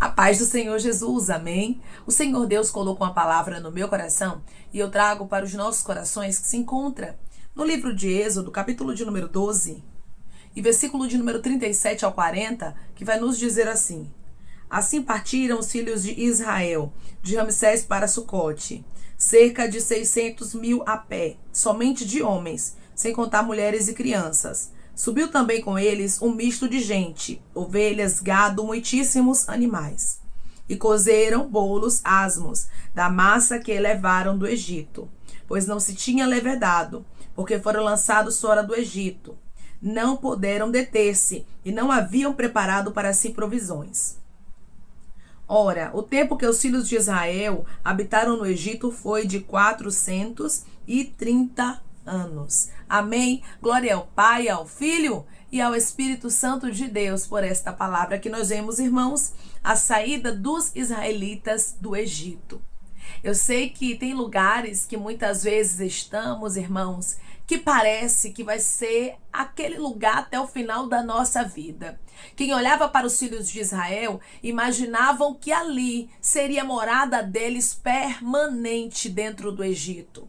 A paz do Senhor Jesus, amém? O Senhor Deus colocou uma palavra no meu coração e eu trago para os nossos corações que se encontra no livro de Êxodo, capítulo de número 12 e versículo de número 37 ao 40, que vai nos dizer assim: Assim partiram os filhos de Israel de Ramsés para Sucote, cerca de 600.000 a pé, somente de homens, sem contar mulheres e crianças. Subiu também com eles um misto de gente, ovelhas, gado, muitíssimos animais. E cozeram bolos asmos da massa que levaram do Egito, pois não se tinha levedado, porque foram lançados fora do Egito. Não puderam deter-se e não haviam preparado para si provisões. Ora, o tempo que os filhos de Israel habitaram no Egito foi de 430 anos. Amém? Glória ao Pai, ao Filho e ao Espírito Santo de Deus por esta palavra que nós vemos, irmãos, a saída dos israelitas do Egito. Eu sei que tem lugares que muitas vezes estamos, irmãos, que parece que vai ser aquele lugar até o final da nossa vida. Quem olhava para os filhos de Israel imaginavam que ali seria a morada deles permanente dentro do Egito.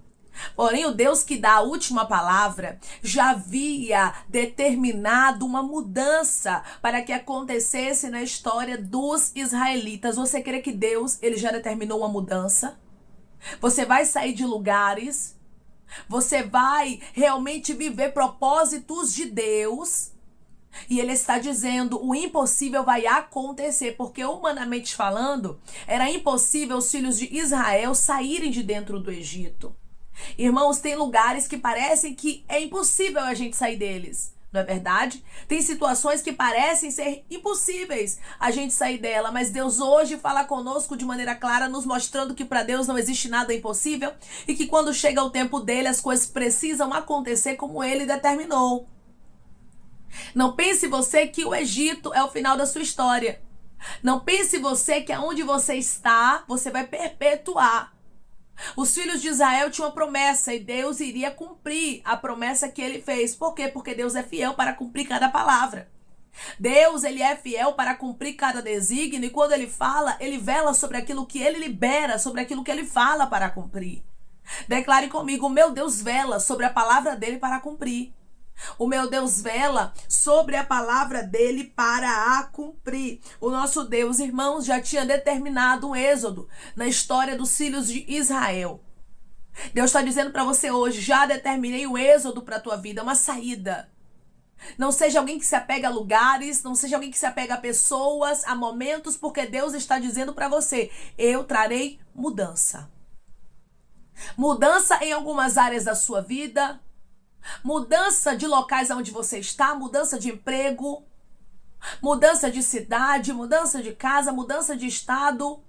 Porém, o Deus que dá a última palavra já havia determinado uma mudança para que acontecesse na história dos israelitas. Você crê que Deus, ele já determinou uma mudança? Você vai sair de lugares, você vai realmente viver propósitos de Deus. E ele está dizendo, o impossível vai acontecer, porque humanamente falando, era impossível os filhos de Israel saírem de dentro do Egito. Irmãos, tem lugares que parecem que é impossível a gente sair deles, não é verdade? Tem situações que parecem ser impossíveis a gente sair dela, mas Deus hoje fala conosco de maneira clara, nos mostrando que para Deus não existe nada impossível e que quando chega o tempo dele, as coisas precisam acontecer como ele determinou. Não pense você que o Egito é o final da sua história. Não pense você que aonde você está, você vai perpetuar. Os filhos de Israel tinham uma promessa e Deus iria cumprir a promessa que ele fez. Por quê? Porque Deus é fiel para cumprir cada palavra. Deus, ele é fiel para cumprir cada desígnio e quando ele fala, ele vela sobre aquilo que ele libera, sobre aquilo que ele fala para cumprir. Declare comigo, o meu Deus vela sobre a palavra dele para cumprir. O meu Deus vela sobre a palavra dele para a cumprir. O nosso Deus, irmãos, já tinha determinado um êxodo na história dos filhos de Israel. Deus está dizendo para você hoje, já determinei o êxodo para a tua vida, uma saída. Não seja alguém que se apega a lugares, não seja alguém que se apega a pessoas, a momentos, porque Deus está dizendo para você, eu trarei mudança. Mudança em algumas áreas da sua vida, mudança de locais onde você está, mudança de emprego, mudança de cidade, mudança de casa, mudança de estado.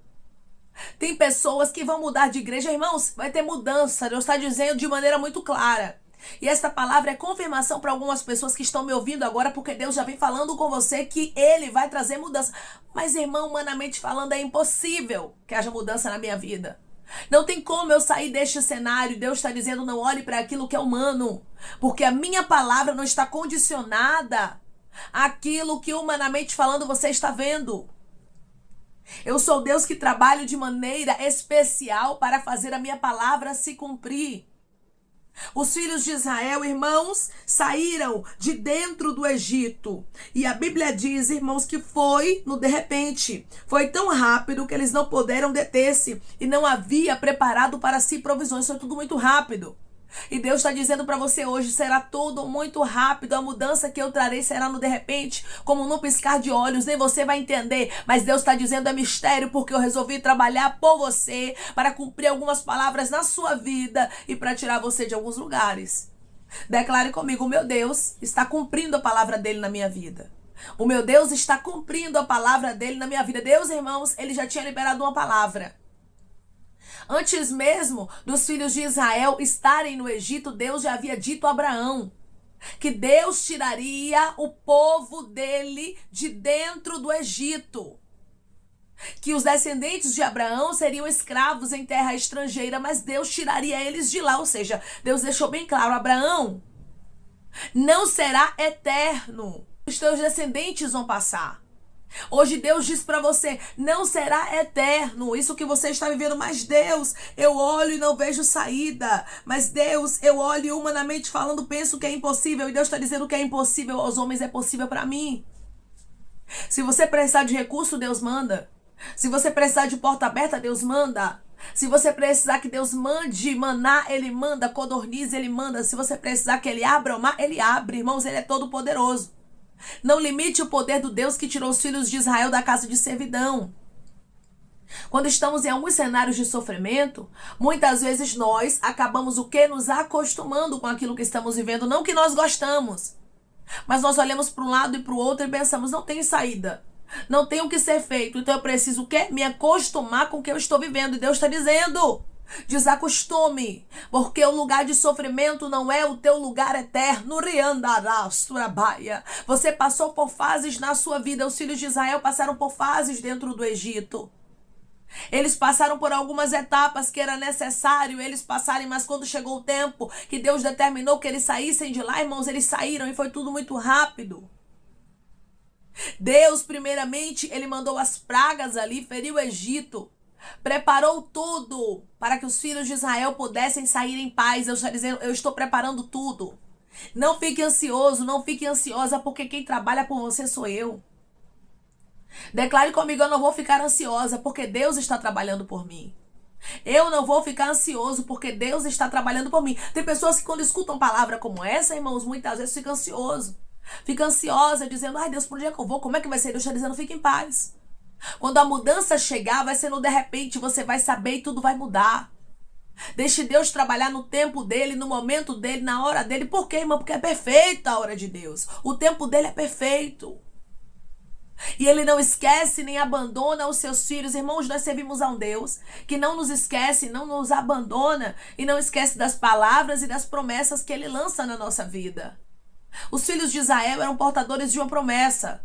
Tem pessoas que vão mudar de igreja, irmãos, vai ter mudança, Deus está dizendo de maneira muito clara. E essa palavra é confirmação para algumas pessoas que estão me ouvindo agora, porque Deus já vem falando com você que Ele vai trazer mudança. Mas, irmão, humanamente falando, é impossível que haja mudança na minha vida. Não tem como eu sair deste cenário. Deus está dizendo, não olhe para aquilo que é humano. Porque a minha palavra não está condicionada àquilo que humanamente falando você está vendo. Eu sou Deus que trabalho de maneira especial para fazer a minha palavra se cumprir. Os filhos de Israel, irmãos, saíram de dentro do Egito. E a Bíblia diz, irmãos, que foi no de repente. Foi tão rápido que eles não puderam deter-se. E não havia preparado para si provisões. Foi tudo muito rápido. E Deus está dizendo para você hoje, será tudo muito rápido. A mudança que eu trarei será no de repente, como num piscar de olhos. Nem você vai entender. Mas Deus está dizendo, é mistério, porque eu resolvi trabalhar por você, para cumprir algumas palavras na sua vida e para tirar você de alguns lugares. Declare comigo, o meu Deus está cumprindo a palavra dele na minha vida. O meu Deus está cumprindo a palavra dele na minha vida. Deus, irmãos, ele já tinha liberado uma palavra. Antes mesmo dos filhos de Israel estarem no Egito, Deus já havia dito a Abraão que Deus tiraria o povo dele de dentro do Egito. Que os descendentes de Abraão seriam escravos em terra estrangeira, mas Deus tiraria eles de lá. Ou seja, Deus deixou bem claro, Abraão não será eterno. Os teus descendentes vão passar. Hoje Deus diz para você, não será eterno isso que você está vivendo, mas Deus, eu olho e não vejo saída, mas Deus, eu olho e humanamente falando, penso que é impossível, e Deus está dizendo que é impossível aos homens, é possível para mim. Se você precisar de recurso, Deus manda. Se você precisar de porta aberta, Deus manda. Se você precisar que Deus mande maná, Ele manda. Codorniz, Ele manda. Se você precisar que Ele abra o mar, Ele abre. Irmãos, Ele é todo poderoso. Não limite o poder do Deus que tirou os filhos de Israel da casa de servidão. Quando estamos em alguns cenários de sofrimento, muitas vezes nós acabamos o quê? Nos acostumando com aquilo que estamos vivendo, não que nós gostamos. Mas nós olhamos para um lado e para o outro e pensamos, não tem saída. Não tem o que ser feito. Então eu preciso o quê? Me acostumar com o que eu estou vivendo. E Deus está dizendo, desacostume. Porque o lugar de sofrimento não é o teu lugar eterno. Você passou por fases na sua vida. Os filhos de Israel passaram por fases dentro do Egito. Eles passaram por algumas etapas que era necessário eles passarem, mas quando chegou o tempo que Deus determinou que eles saíssem de lá, irmãos, eles saíram e foi tudo muito rápido. Deus, primeiramente, Ele mandou as pragas ali, feriu o Egito, preparou tudo para que os filhos de Israel pudessem sair em paz. Eu estou dizendo, eu estou preparando tudo. Não fique ansioso, não fique ansiosa, porque quem trabalha por você sou eu. Declare comigo, eu não vou ficar ansiosa, porque Deus está trabalhando por mim. Eu não vou ficar ansioso, porque Deus está trabalhando por mim. Tem pessoas que quando escutam palavra como essa, irmãos, muitas vezes ficam ansioso. Fica ansiosa, dizendo, ai Deus, por onde é que eu vou? Como é que vai ser? Deus está dizendo, fique em paz. Quando a mudança chegar, vai ser no de repente, você vai saber e tudo vai mudar. Deixe Deus trabalhar no tempo dele, no momento dele, na hora dele. Por quê, irmão? Porque é perfeita a hora de Deus. O tempo dele é perfeito. E Ele não esquece nem abandona os seus filhos. Irmãos, nós servimos a um Deus que não nos esquece, não nos abandona e não esquece das palavras e das promessas que Ele lança na nossa vida. Os filhos de Israel eram portadores de uma promessa.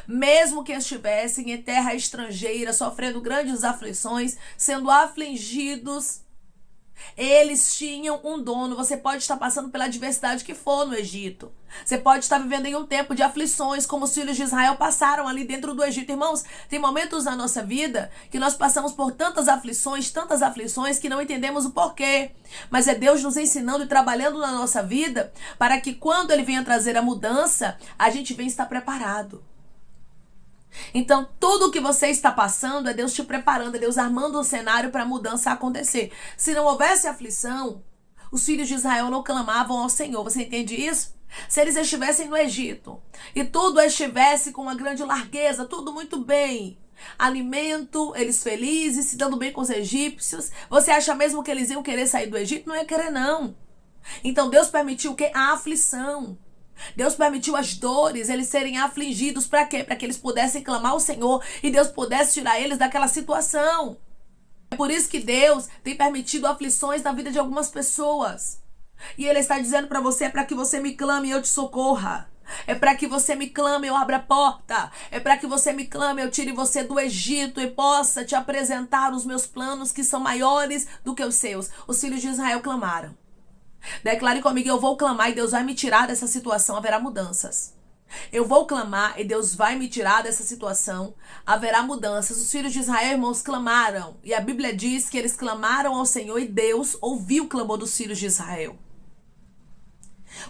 Mesmo que estivessem em terra estrangeira, sofrendo grandes aflições, sendo afligidos, eles tinham um dono. Você pode estar passando pela adversidade que for no Egito. Você pode estar vivendo em um tempo de aflições, como os filhos de Israel passaram ali dentro do Egito. Irmãos, tem momentos na nossa vida que nós passamos por tantas aflições que não entendemos o porquê. Mas é Deus nos ensinando e trabalhando na nossa vida para que quando Ele venha trazer a mudança, a gente venha estar preparado. Então, tudo o que você está passando é Deus te preparando, é Deus armando um cenário para a mudança acontecer. Se não houvesse aflição, os filhos de Israel não clamavam ao Senhor. Você entende isso? Se eles estivessem no Egito e tudo estivesse com uma grande largueza, tudo muito bem, alimento, eles felizes, se dando bem com os egípcios, você acha mesmo que eles iam querer sair do Egito? Não ia querer, não. Então, Deus permitiu o quê? A aflição. Deus permitiu as dores, eles serem afligidos, para quê? Para que eles pudessem clamar ao Senhor e Deus pudesse tirar eles daquela situação. É por isso que Deus tem permitido aflições na vida de algumas pessoas. E Ele está dizendo para você, é para que você me clame e eu te socorra. É para que você me clame e eu abra a porta. É para que você me clame e eu tire você do Egito e possa te apresentar os meus planos que são maiores do que os seus. Os filhos de Israel clamaram. Declare comigo, eu vou clamar e Deus vai me tirar dessa situação, haverá mudanças. Eu vou clamar e Deus vai me tirar dessa situação, haverá mudanças. Os filhos de Israel, irmãos, clamaram. E a Bíblia diz que eles clamaram ao Senhor e Deus ouviu o clamor dos filhos de Israel.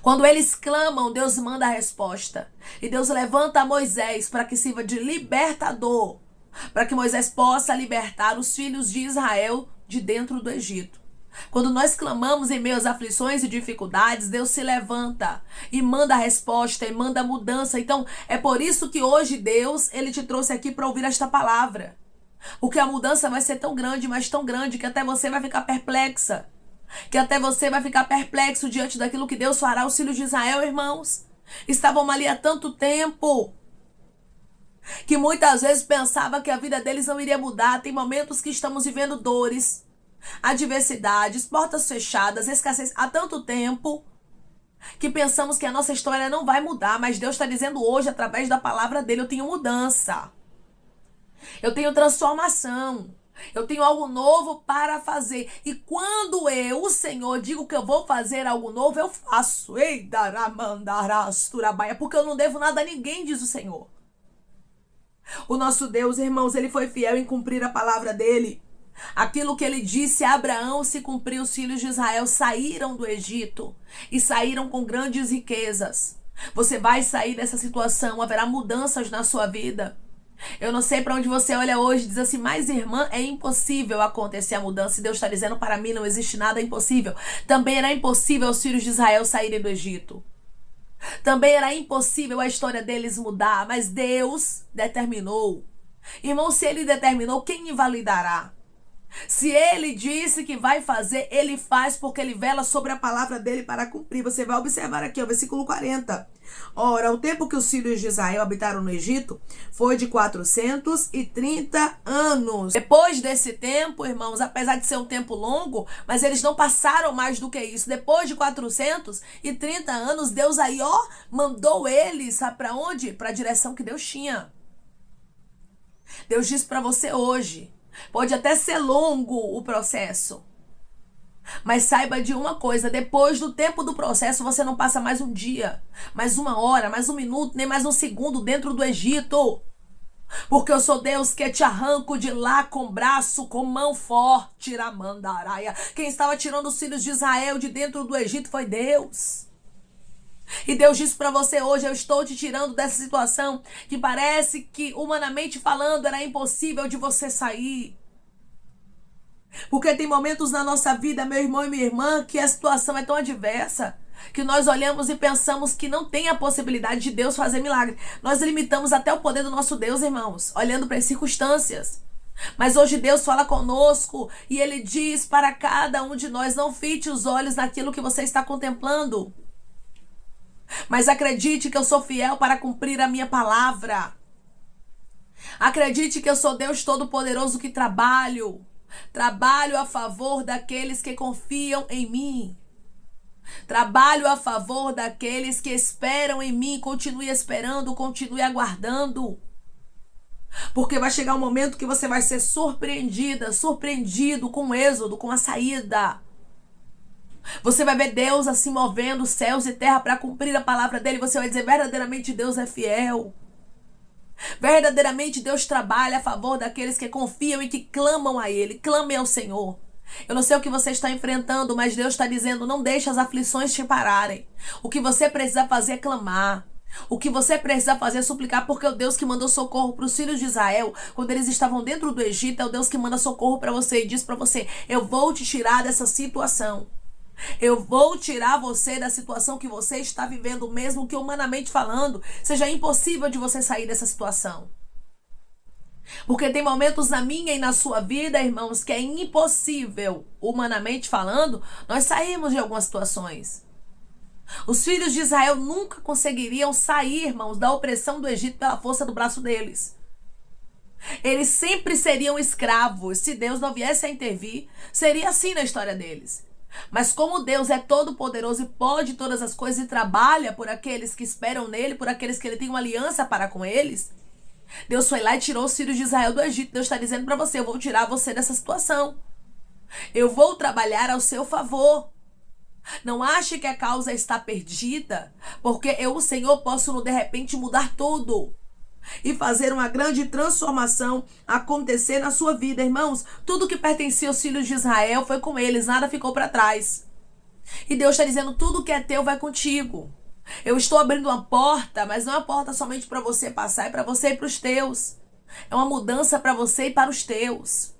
Quando eles clamam, Deus manda a resposta. E Deus levanta Moisés para que sirva de libertador, para que Moisés possa libertar os filhos de Israel de dentro do Egito. Quando nós clamamos em meio às aflições e dificuldades, Deus se levanta e manda a resposta e manda a mudança. Então, é por isso que hoje Deus, Ele te trouxe aqui para ouvir esta palavra. Porque a mudança vai ser tão grande, mas tão grande, que até você vai ficar perplexa. Que até você vai ficar perplexo diante daquilo que Deus fará. Os filhos de Israel, irmãos, estavam ali há tanto tempo que muitas vezes pensava que a vida deles não iria mudar. Tem momentos que estamos vivendo dores, adversidades, portas fechadas, escassez há tanto tempo que pensamos que a nossa história não vai mudar, mas Deus está dizendo hoje, através da palavra dele, eu tenho mudança, eu tenho transformação, eu tenho algo novo para fazer. E quando eu, o Senhor, digo que eu vou fazer algo novo, eu faço. Ei, porque eu não devo nada a ninguém, diz o Senhor. O nosso Deus, irmãos, ele foi fiel em cumprir a palavra dele. Aquilo que ele disse a Abraão se cumpriu. Os filhos de Israel saíram do Egito e saíram com grandes riquezas. Você vai sair dessa situação, haverá mudanças na sua vida. Eu não sei para onde você olha hoje e diz assim, mas irmã, é impossível acontecer a mudança. E Deus está dizendo, para mim não existe nada impossível. Também era impossível os filhos de Israel saírem do Egito. Também era impossível a história deles mudar, mas Deus determinou. Irmão, se ele determinou, quem invalidará? Se ele disse que vai fazer, ele faz, porque ele vela sobre a palavra dele para cumprir. Você vai observar aqui, o versículo 40. Ora, o tempo que os filhos de Israel habitaram no Egito foi de 430 anos. Depois desse tempo, irmãos, apesar de ser um tempo longo, mas eles não passaram mais do que isso. Depois de 430 anos, Deus aí, mandou eles, sabe para onde? Para a direção que Deus tinha. Deus diz para você hoje, pode até ser longo o processo, mas saiba de uma coisa, depois do tempo do processo, você não passa mais um dia, mais uma hora, mais um minuto, nem mais um segundo dentro do Egito. Porque eu sou Deus que te arranco de lá com braço, com mão forte, Ramandaraia. Quem estava tirando os filhos de Israel de dentro do Egito foi Deus. E Deus disse para você hoje, eu estou te tirando dessa situação que parece que, humanamente falando, era impossível de você sair. Porque tem momentos na nossa vida, meu irmão e minha irmã, que a situação é tão adversa, que nós olhamos e pensamos que não tem a possibilidade de Deus fazer milagre. Nós limitamos até o poder do nosso Deus, irmãos, olhando para as circunstâncias. Mas hoje Deus fala conosco e Ele diz para cada um de nós, não fite os olhos naquilo que você está contemplando. Mas acredite que eu sou fiel para cumprir a minha palavra. Acredite que eu sou Deus Todo-Poderoso que trabalho a favor daqueles que confiam em mim. Trabalho a favor daqueles que esperam em mim. Continue esperando, continue aguardando. Porque vai chegar um momento que você vai ser surpreendido com o êxodo, com a saída. Você vai ver Deus assim movendo céus e terra para cumprir a palavra dele. Você vai dizer, verdadeiramente Deus é fiel. Verdadeiramente Deus trabalha a favor daqueles que confiam e que clamam a Ele. Clame ao Senhor. Eu não sei o que você está enfrentando, mas Deus está dizendo, não deixe as aflições te pararem. O que você precisa fazer é clamar. O que você precisa fazer é suplicar, porque o Deus que mandou socorro para os filhos de Israel, quando eles estavam dentro do Egito, é o Deus que manda socorro para você e diz para você, eu vou te tirar dessa situação. Eu vou tirar você da situação que você está vivendo, mesmo que humanamente falando, seja impossível de você sair dessa situação. Porque tem momentos na minha e na sua vida, irmãos, que é impossível, humanamente falando, nós sairmos de algumas situações. Os filhos de Israel nunca conseguiriam sair, irmãos, da opressão do Egito pela força do braço deles. Eles sempre seriam escravos. Se Deus não viesse a intervir, seria assim na história deles. Mas como Deus é todo poderoso e pode todas as coisas e trabalha por aqueles que esperam nele, por aqueles que ele tem uma aliança para com eles, Deus foi lá e tirou os filhos de Israel do Egito. Deus está dizendo para você, eu vou tirar você dessa situação. Eu vou trabalhar ao seu favor. Não ache que a causa está perdida, porque eu, o Senhor, posso de repente mudar tudo e fazer uma grande transformação acontecer na sua vida, irmãos. Tudo que pertencia aos filhos de Israel foi com eles, nada ficou para trás. E Deus está dizendo, tudo que é teu vai contigo. Eu estou abrindo uma porta, mas não é uma porta somente para você passar, é para você e para os teus. É uma mudança para você e para os teus.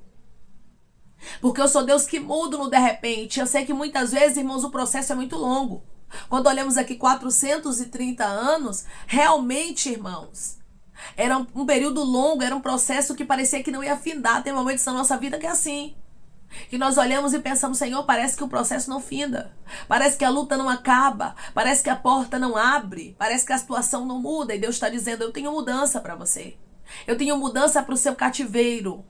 Porque eu sou Deus que mudo no de repente. Eu sei que muitas vezes, irmãos, o processo é muito longo. Quando olhamos aqui 430 anos, realmente, irmãos, era um período longo, era um processo que parecia que não ia findar. Tem momentos na nossa vida que é assim. Que nós olhamos e pensamos, Senhor, parece que o processo não finda. Parece que a luta não acaba. Parece que a porta não abre. Parece que a situação não muda. E Deus está dizendo, eu tenho mudança para você. Eu tenho mudança para o seu cativeiro.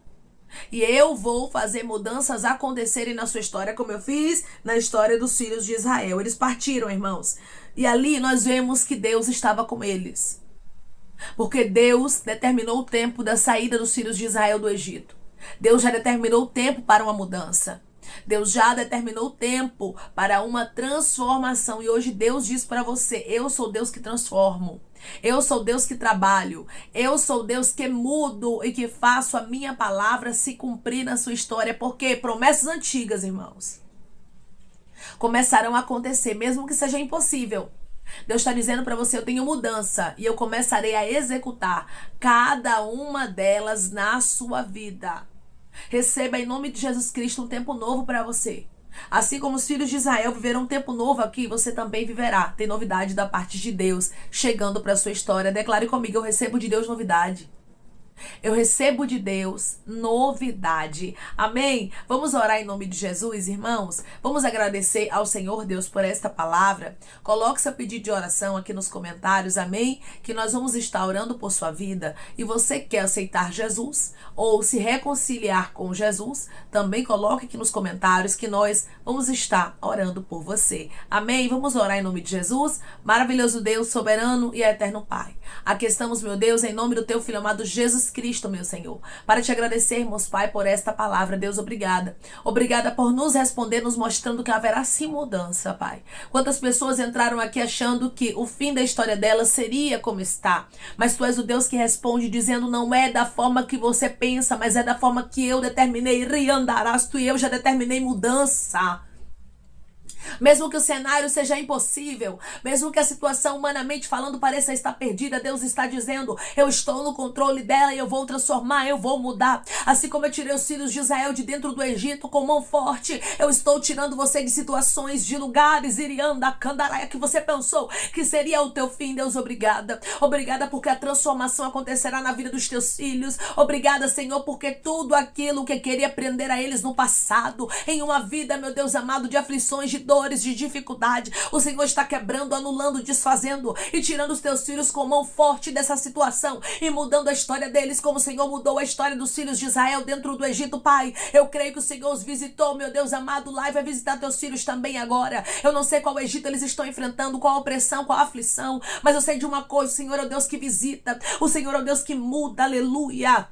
E eu vou fazer mudanças acontecerem na sua história, como eu fiz na história dos filhos de Israel. Eles partiram, irmãos. E ali nós vemos que Deus estava com eles. Porque Deus determinou o tempo da saída dos filhos de Israel do Egito. Deus já determinou o tempo para uma mudança. Deus já determinou o tempo para uma transformação. E hoje Deus diz para você, eu sou Deus que transformo. Eu sou Deus que trabalho. Eu sou Deus que mudo e que faço a minha palavra se cumprir na sua história. Porque promessas antigas, irmãos, começarão a acontecer, mesmo que seja impossível. Deus está dizendo para você: eu tenho mudança e eu começarei a executar cada uma delas na sua vida. Receba em nome de Jesus Cristo um tempo novo para você. Assim como os filhos de Israel viveram um tempo novo aqui, você também viverá. Tem novidade da parte de Deus chegando para a sua história. Declare comigo: eu recebo de Deus novidade. Eu recebo de Deus novidade. Amém? Vamos orar em nome de Jesus, irmãos? Vamos agradecer ao Senhor Deus por esta palavra. Coloque seu pedido de oração aqui nos comentários, amém? Que nós vamos estar orando por sua vida. E você quer aceitar Jesus ou se reconciliar com Jesus, também coloque aqui nos comentários que nós vamos estar orando por você. Amém? Vamos orar em nome de Jesus? Maravilhoso Deus, soberano e eterno Pai. Aqui estamos, meu Deus, em nome do teu Filho amado Jesus Cristo, meu Senhor, para te agradecermos, Pai, por esta palavra. Deus, obrigada. Obrigada por nos responder, nos mostrando que haverá sim mudança, Pai. Quantas pessoas entraram aqui achando que o fim da história delas seria como está, mas Tu és o Deus que responde dizendo: não é da forma que você pensa, mas é da forma que eu determinei. Riandarás, Tu e eu já determinei mudança. Mesmo que o cenário seja impossível, mesmo que a situação humanamente falando pareça estar perdida, Deus está dizendo: eu estou no controle dela e eu vou transformar, eu vou mudar. Assim como eu tirei os filhos de Israel de dentro do Egito com mão forte, eu estou tirando você de situações, de lugares, Irianda, Candaraia, que você pensou que seria o teu fim. Deus, obrigada. Obrigada porque a transformação acontecerá na vida dos teus filhos. Obrigada, Senhor, porque tudo aquilo que queria prender a eles no passado, em uma vida, meu Deus amado, de aflições, de dores, de dificuldade, o Senhor está quebrando, anulando, desfazendo e tirando os teus filhos com mão forte dessa situação e mudando a história deles, como o Senhor mudou a história dos filhos de Israel dentro do Egito. Pai, eu creio que o Senhor os visitou, meu Deus amado, lá e vai visitar teus filhos também agora. Eu não sei qual Egito eles estão enfrentando, qual opressão, qual aflição, mas eu sei de uma coisa: o Senhor é o Deus que visita, o Senhor é o Deus que muda, aleluia.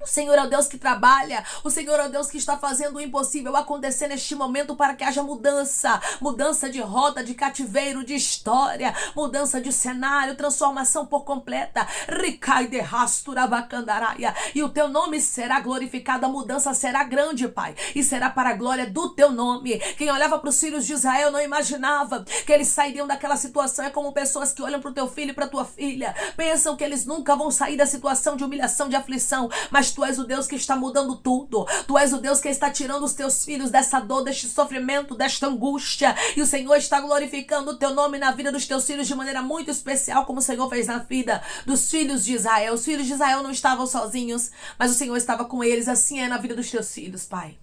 O Senhor é o Deus que trabalha. O Senhor é o Deus que está fazendo o impossível acontecer neste momento para que haja mudança. Mudança de rota, de cativeiro, de história. Mudança de cenário, transformação por completa. Ricai de rasturabacandaraia. E o teu nome será glorificado. A mudança será grande, Pai. E será para a glória do teu nome. Quem olhava para os filhos de Israel não imaginava que eles sairiam daquela situação. É como pessoas que olham para o teu filho e para a tua filha. Pensam que eles nunca vão sair da situação de humilhação, de aflição. Mas Tu és o Deus que está mudando tudo. Tu és o Deus que está tirando os teus filhos dessa dor, deste sofrimento, desta angústia. E o Senhor está glorificando o teu nome na vida dos teus filhos de maneira muito especial, como o Senhor fez na vida dos filhos de Israel. Os filhos de Israel não estavam sozinhos, mas o Senhor estava com eles. Assim é na vida dos teus filhos, Pai.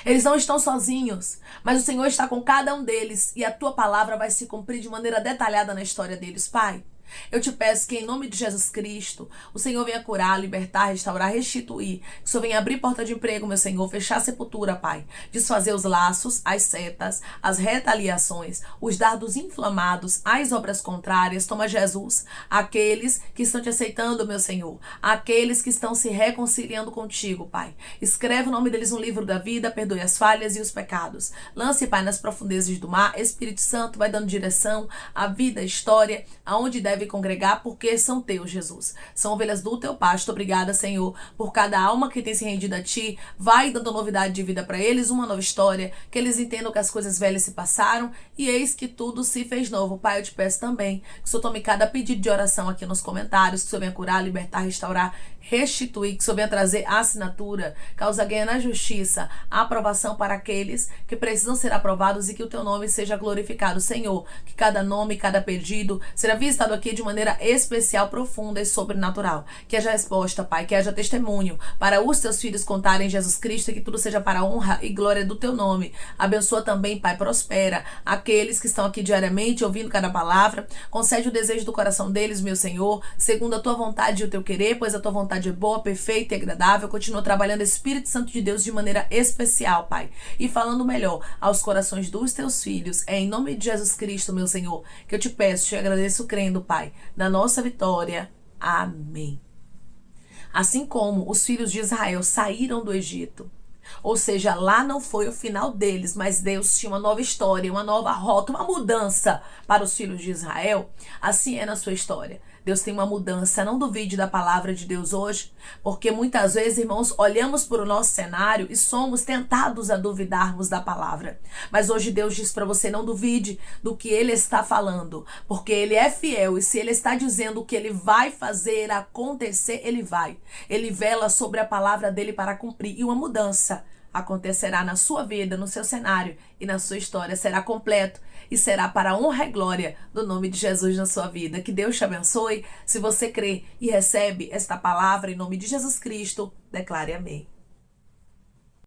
Eles não estão sozinhos, mas o Senhor está com cada um deles e a tua palavra vai se cumprir de maneira detalhada na história deles, Pai. Eu te peço que em nome de Jesus Cristo, o Senhor venha curar, libertar, restaurar, restituir. Que o Senhor venha abrir porta de emprego, meu Senhor, fechar a sepultura, Pai. Desfazer os laços, as setas, as retaliações, os dardos inflamados, as obras contrárias. Toma, Jesus, aqueles que estão te aceitando, meu Senhor. Aqueles que estão se reconciliando contigo, Pai. Escreve o nome deles no livro da vida, perdoe as falhas e os pecados. Lance, Pai, nas profundezas do mar. Espírito Santo vai dando direção à vida, à história, aonde deve congregar, porque são teus, Jesus. São ovelhas do teu pasto. Obrigada, Senhor, por cada alma que tem se rendido a ti. Vai dando novidade de vida para eles, uma nova história, que eles entendam que as coisas velhas se passaram e eis que tudo se fez novo. Pai, eu te peço também que o Senhor tome cada pedido de oração aqui nos comentários, que o Senhor venha curar, libertar, restaurar, restituir, que o Senhor venha trazer a assinatura, causa ganha na justiça, a aprovação para aqueles que precisam ser aprovados e que o teu nome seja glorificado, Senhor. Que cada nome, cada pedido será visitado aqui de maneira especial, profunda e sobrenatural. Que haja resposta, Pai, que haja testemunho para os teus filhos contarem Jesus Cristo e que tudo seja para a honra e glória do teu nome. Abençoa também, Pai, prospera aqueles que estão aqui diariamente ouvindo cada palavra. Concede o desejo do coração deles, meu Senhor, segundo a tua vontade e o teu querer, pois a tua vontade é boa, perfeita e agradável. Continua trabalhando, Espírito Santo de Deus, de maneira especial, Pai, e falando melhor aos corações dos teus filhos. É em nome de Jesus Cristo, meu Senhor, que eu te peço, te agradeço crendo, Pai, na nossa vitória. Amém. Assim como os filhos de Israel saíram do Egito, Ou seja, lá não foi o final deles, mas Deus tinha uma nova história, uma nova rota, uma mudança para os filhos de Israel. Assim é na sua história. Deus tem uma mudança. Não duvide da palavra de Deus hoje, porque muitas vezes, irmãos, olhamos para o nosso cenário e somos tentados a duvidarmos da palavra. Mas hoje Deus diz para você: não duvide do que Ele está falando, porque Ele é fiel, e se Ele está dizendo que Ele vai fazer acontecer, Ele vai. Ele vela sobre a palavra dele para cumprir, e uma mudança acontecerá na sua vida, no seu cenário e na sua história. Será completo e será para a honra e glória do nome de Jesus na sua vida. Que Deus te abençoe. Se você crê e recebe esta palavra em nome de Jesus Cristo, declare amém.